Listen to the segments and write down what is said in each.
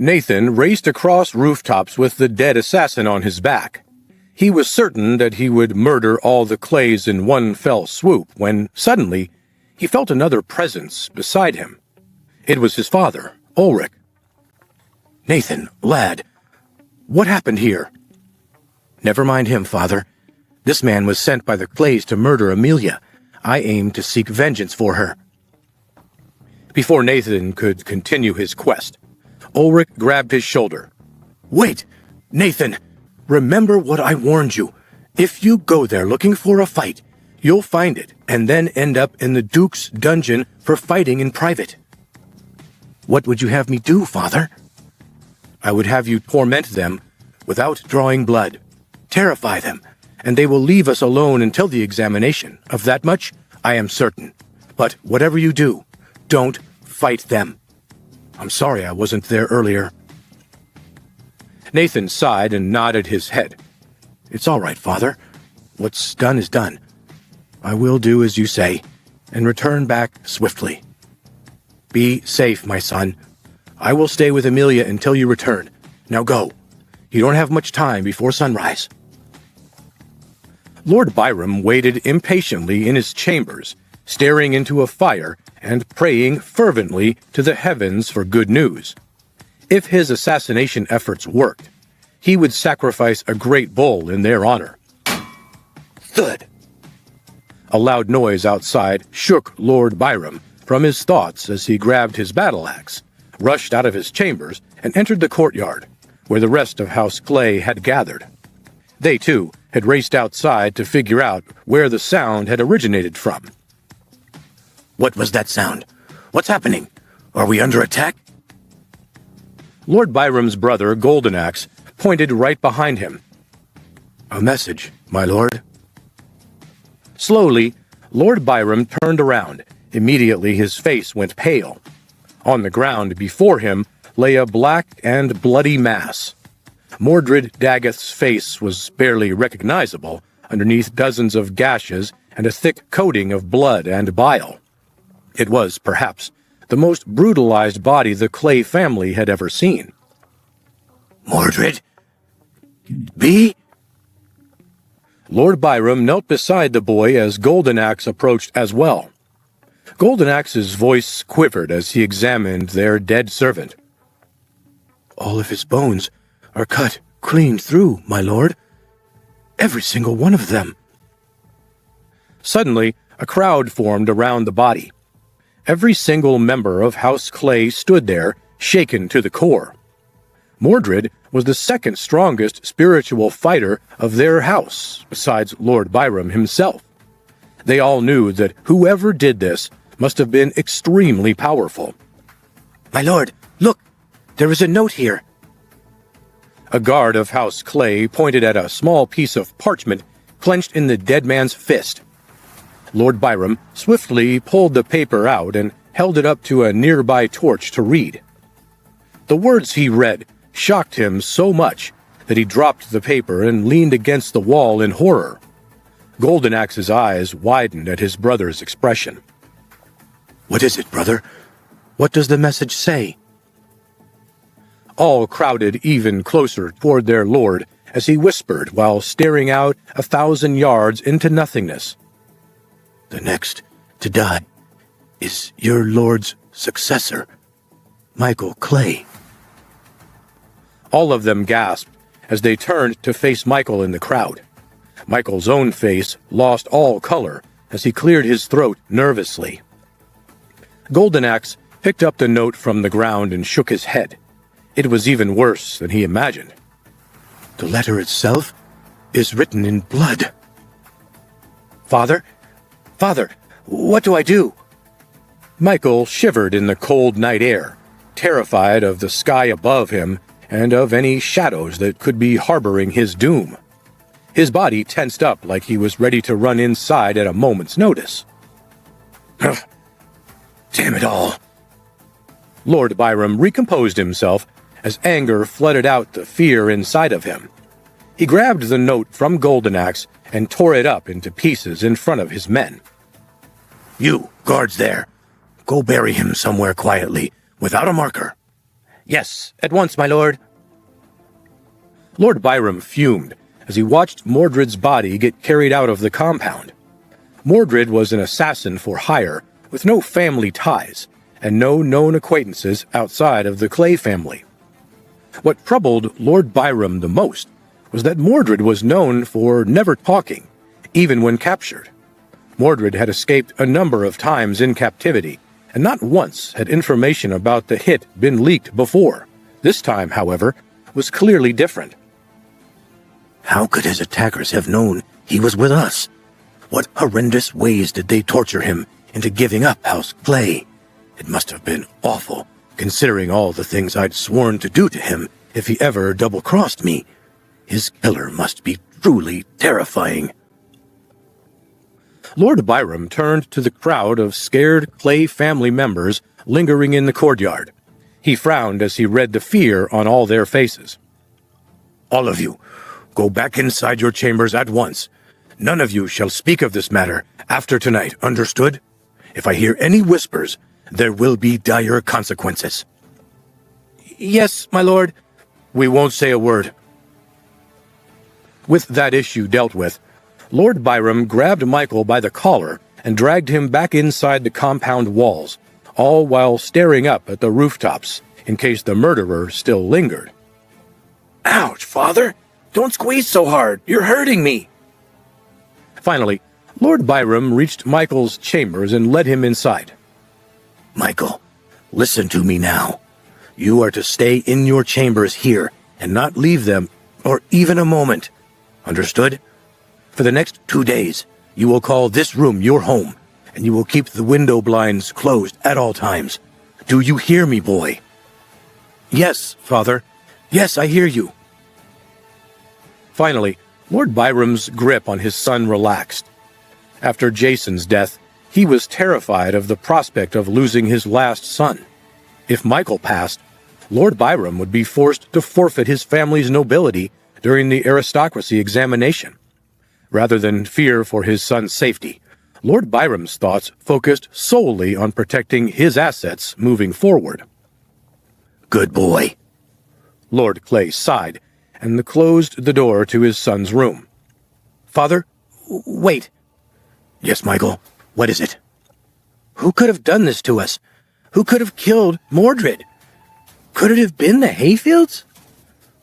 Nathan raced across rooftops with the dead assassin on his back. He was certain that he would murder all the Clays in one fell swoop when, suddenly, he felt another presence beside him. It was his father, Ulrich. "Nathan, lad, what happened here?" "Never mind him, father. This man was sent by the Clays to murder Amelia. I aim to seek vengeance for her." Before Nathan could continue his quest, Ulrich grabbed his shoulder. "Wait, Nathan! Remember what I warned you. If you go there looking for a fight, you'll find it and then end up in the Duke's dungeon for fighting in private." "What would you have me do, father?" "I would have you torment them without drawing blood. Terrify them, and they will leave us alone until the examination. Of that much, I am certain. But whatever you do, don't fight them. I'm sorry I wasn't there earlier." Nathan sighed and nodded his head. "It's all right, father. What's done is done. I will do as you say, and return back swiftly. Be safe, my son. I will stay with Amelia until you return. Now go. You don't have much time before sunrise." Lord Byrom waited impatiently in his chambers, staring into a fire and praying fervently to the heavens for good news. If his assassination efforts worked, he would sacrifice a great bull in their honor. Thud! A loud noise outside shook Lord Byrom from his thoughts as he grabbed his battle-axe, rushed out of his chambers, and entered the courtyard, where the rest of House Clay had gathered. They, too, had raced outside to figure out where the sound had originated from. "What was that sound? What's happening? Are we under attack?" Lord Byrom's brother, Goldenaxe, pointed right behind him. "A message, my lord." Slowly, Lord Byrom turned around. Immediately his face went pale. On the ground before him lay a black and bloody mass. Mordred Daggoth's face was barely recognizable underneath dozens of gashes and a thick coating of blood and bile. It was, perhaps, the most brutalized body the Clay family had ever seen. "Mordred? B?" Lord Byrom knelt beside the boy as Goldenaxe approached as well. Goldenaxe's voice quivered as he examined their dead servant. "All of his bones are cut clean through, my lord. Every single one of them." Suddenly, a crowd formed around the body. Every single member of House Clay stood there, shaken to the core. Mordrid was the second strongest spiritual fighter of their house, besides Lord Byrom himself. They all knew that whoever did this must have been extremely powerful. "My lord, look! There is a note here." A guard of House Clay pointed at a small piece of parchment clenched in the dead man's fist. Lord Byrom swiftly pulled the paper out and held it up to a nearby torch to read. The words he read shocked him so much that he dropped the paper and leaned against the wall in horror. Goldenaxe's eyes widened at his brother's expression. "What is it, brother? What does the message say?" All crowded even closer toward their lord as he whispered while staring out 1,000 yards into nothingness. "The next to die is your lord's successor, Michael Clay." All of them gasped as they turned to face Michael in the crowd. Michael's own face lost all color as he cleared his throat nervously. Goldenaxe picked up the note from the ground and shook his head. It was even worse than he imagined. "The letter itself is written in blood." Father, what do I do?" Michael shivered in the cold night air, terrified of the sky above him and of any shadows that could be harboring his doom. His body tensed up like he was ready to run inside at a moment's notice. "Damn it all." Lord Byrom recomposed himself as anger flooded out the fear inside of him. He grabbed the note from Goldenaxe and tore it up into pieces in front of his men. "You, guards there, go bury him somewhere quietly, without a marker. Yes, at once, my lord. Lord Byrom fumed as he watched Mordred's body get carried out of the compound. Mordred was an assassin for hire with no family ties and no known acquaintances outside of the Clay family. What troubled Lord Byrom the most was that Mordred was known for never talking, even when captured. Mordred had escaped a number of times in captivity, and not once had information about the hit been leaked before. This time, however, was clearly different. How could his attackers have known he was with us? What horrendous ways did they torture him into giving up House Clay? It must have been awful, considering all the things I'd sworn to do to him if he ever double-crossed me. His killer must be truly terrifying. Lord Byrom turned to the crowd of scared Clay family members lingering in the courtyard. He frowned as he read the fear on all their faces. All of you, go back inside your chambers at once. None of you shall speak of this matter after tonight, understood? If I hear any whispers, there will be dire consequences. Yes, my lord. We won't say a word. With that issue dealt with, Lord Byrom grabbed Michael by the collar and dragged him back inside the compound walls, all while staring up at the rooftops in case the murderer still lingered. Ouch, Father! Don't squeeze so hard! You're hurting me! Finally, Lord Byrom reached Michael's chambers and led him inside. Michael, listen to me now. You are to stay in your chambers here and not leave them, or even a moment. Understood? For the next 2 days, you will call this room your home, and you will keep the window blinds closed at all times. Do you hear me, boy? Yes, Father. Yes, I hear you. Finally, Lord Byrom's grip on his son relaxed. After Jason's death, he was terrified of the prospect of losing his last son. If Michael passed, Lord Byrom would be forced to forfeit his family's nobility during the Aristocracy Examination. Rather than fear for his son's safety, Lord Byrom's thoughts focused solely on protecting his assets moving forward. Good boy. Lord Clay sighed and closed the door to his son's room. Father, wait. Yes, Michael, what is it? Who could have done this to us? Who could have killed Mordred? Could it have been the Hayfields?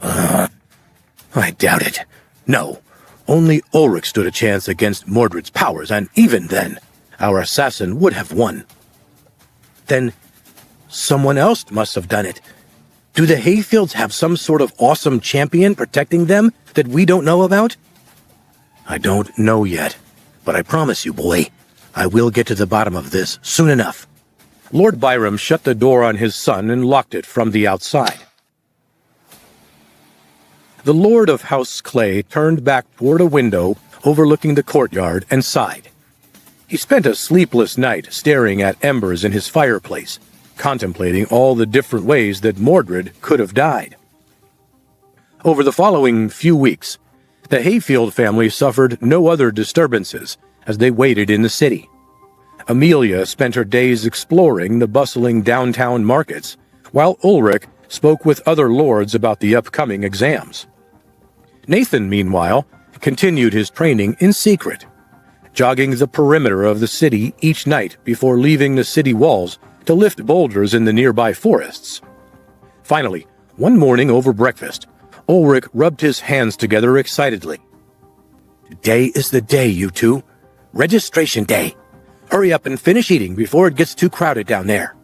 I doubt it. No. Only Ulrich stood a chance against Mordred's powers, and even then, our assassin would have won. Then, someone else must have done it. Do the Hayfields have some sort of awesome champion protecting them that we don't know about? I don't know yet, but I promise you, boy, I will get to the bottom of this soon enough. Lord Byrom shut the door on his son and locked it from the outside. The Lord of House Clay turned back toward a window overlooking the courtyard and sighed. He spent a sleepless night staring at embers in his fireplace, contemplating all the different ways that Mordred could have died. Over the following few weeks, the Hayfield family suffered no other disturbances as they waited in the city. Amelia spent her days exploring the bustling downtown markets, while Ulrich spoke with other lords about the upcoming exams. Nathan, meanwhile, continued his training in secret, jogging the perimeter of the city each night before leaving the city walls to lift boulders in the nearby forests. Finally, one morning over breakfast, Ulrich rubbed his hands together excitedly. Today is the day, you two. Registration day. Hurry up and finish eating before it gets too crowded down there.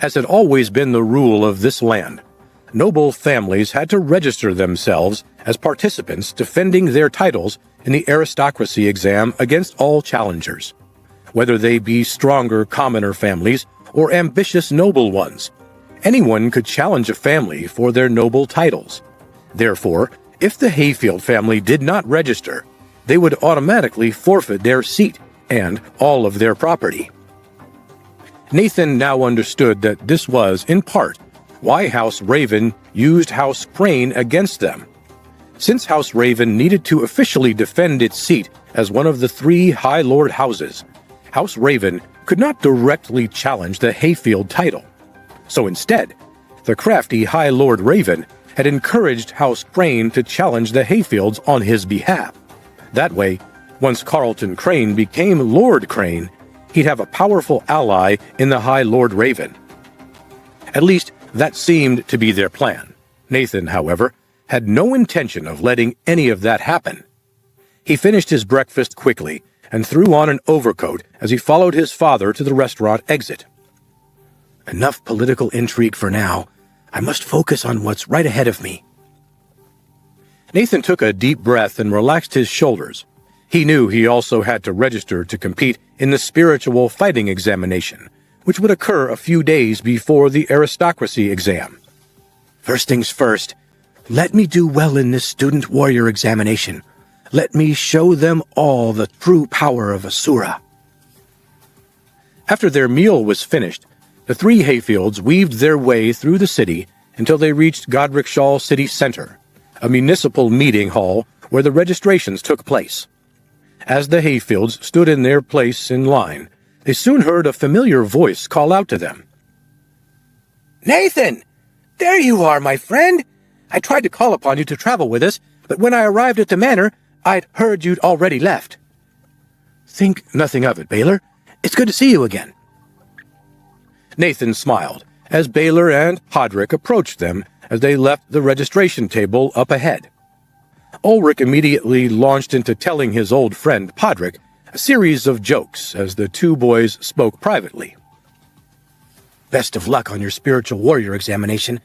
As had always been the rule of this land, noble families had to register themselves as participants defending their titles in the aristocracy exam against all challengers, whether they be stronger commoner families or ambitious noble ones. Anyone could challenge a family for their noble titles. Therefore, if the Hayfield family did not register, they would automatically forfeit their seat and all of their property. Nathan now understood that this was, in part, why House Raven used House Crane against them. Since House Raven needed to officially defend its seat as one of the 3 High Lord houses, House Raven could not directly challenge the Hayfield title. So instead, the crafty High Lord Raven had encouraged House Crane to challenge the Hayfields on his behalf. That way, once Carlton Crane became Lord Crane, he'd have a powerful ally in the High Lord Raven. At least, that seemed to be their plan. Nathan, however, had no intention of letting any of that happen. He finished his breakfast quickly and threw on an overcoat as he followed his father to the restaurant exit. Enough political intrigue for now. I must focus on what's right ahead of me. Nathan took a deep breath and relaxed his shoulders. He knew he also had to register to compete in the spiritual fighting examination, which would occur a few days before the aristocracy exam. First things first, let me do well in this student warrior examination. Let me show them all the true power of Asura. After their meal was finished, the three Hayfields weaved their way through the city until they reached Godricshall City Center, a municipal meeting hall where the registrations took place. As the Hayfields stood in their place in line, they soon heard a familiar voice call out to them. "Nathan! There you are, my friend! I tried to call upon you to travel with us, but when I arrived at the manor, I'd heard you'd already left." "Think nothing of it, Baylor. It's good to see you again." Nathan smiled as Baylor and Podrick approached them as they left the registration table up ahead. Ulrich immediately launched into telling his old friend Podrick a series of jokes as the two boys spoke privately. "Best of luck on your spiritual warrior examination.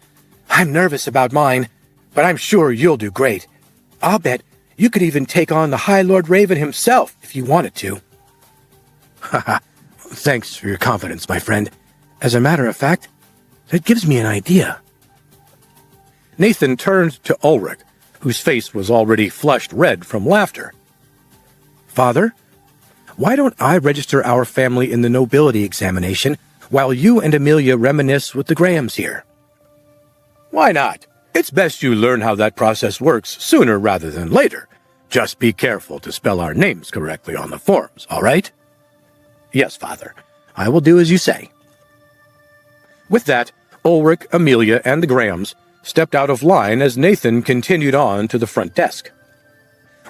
I'm nervous about mine, but I'm sure you'll do great. I'll bet you could even take on the High Lord Raven himself if you wanted to." "Haha, thanks for your confidence, my friend. As a matter of fact, that gives me an idea." Nathan turned to Ulrich, whose face was already flushed red from laughter. "Father, why don't I register our family in the nobility examination while you and Amelia reminisce with the Grahams here?" "Why not? It's best you learn how that process works sooner rather than later. Just be careful to spell our names correctly on the forms, all right?" "Yes, Father. I will do as you say." With that, Ulrich, Amelia, and the Grahams stepped out of line as Nathan continued on to the front desk.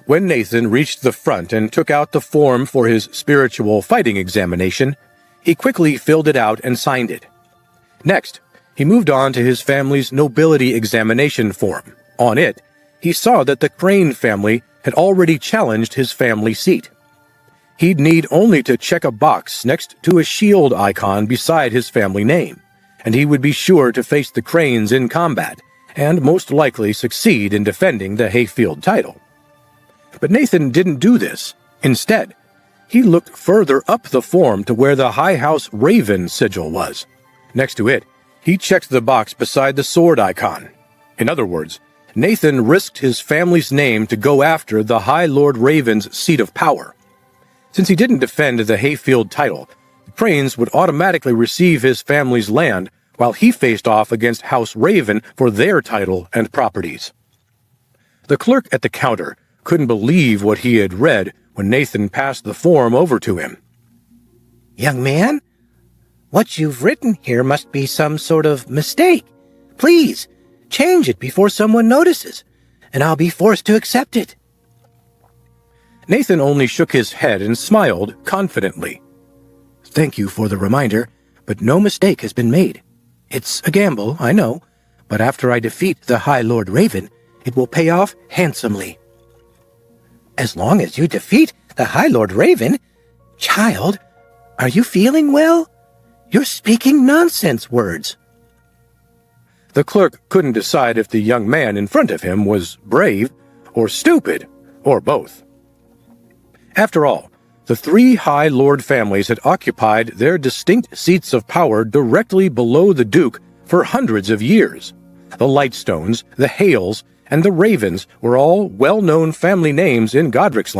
When Nathan reached the front and took out the form for his spiritual fighting examination, he quickly filled it out and signed it. Next, he moved on to his family's nobility examination form. On it, he saw that the Crane family had already challenged his family seat. He'd need only to check a box next to a shield icon beside his family name, and he would be sure to face the Cranes in combat, and most likely succeed in defending the Hayfield title. But Nathan didn't do this. Instead, he looked further up the form to where the High House Raven sigil was. Next to it, he checked the box beside the sword icon. In other words, Nathan risked his family's name to go after the High Lord Raven's seat of power. Since he didn't defend the Hayfield title, the Cranes would automatically receive his family's land while he faced off against House Raven for their title and properties. The clerk at the counter couldn't believe what he had read when Nathan passed the form over to him. "Young man, what you've written here must be some sort of mistake. Please, change it before someone notices, and I'll be forced to accept it." Nathan only shook his head and smiled confidently. "Thank you for the reminder, but no mistake has been made. It's a gamble, I know, but after I defeat the High Lord Raven, it will pay off handsomely." "As long as you defeat the High Lord Raven? Child, are you feeling well? You're speaking nonsense words." The clerk couldn't decide if the young man in front of him was brave or stupid, or both. After all, the three High Lord families had occupied their distinct seats of power directly below the Duke for hundreds of years. The Lightstones, the Hales, and the Ravens were all well-known family names in Godric's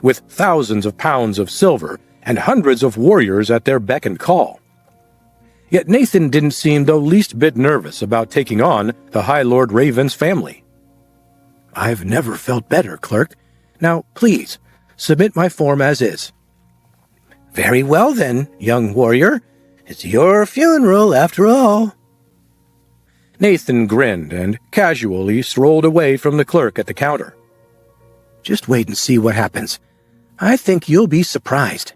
with thousands of pounds of silver and hundreds of warriors at their beck and call. Yet Nathan didn't seem the least bit nervous about taking on the High Lord Raven's family. "I've never felt better, clerk. Now, please, submit my form as is." "Very well then, young warrior. It's your funeral, after all. Nathan grinned and casually strolled away from the clerk at the counter. Just wait and see what happens. I think you'll be surprised.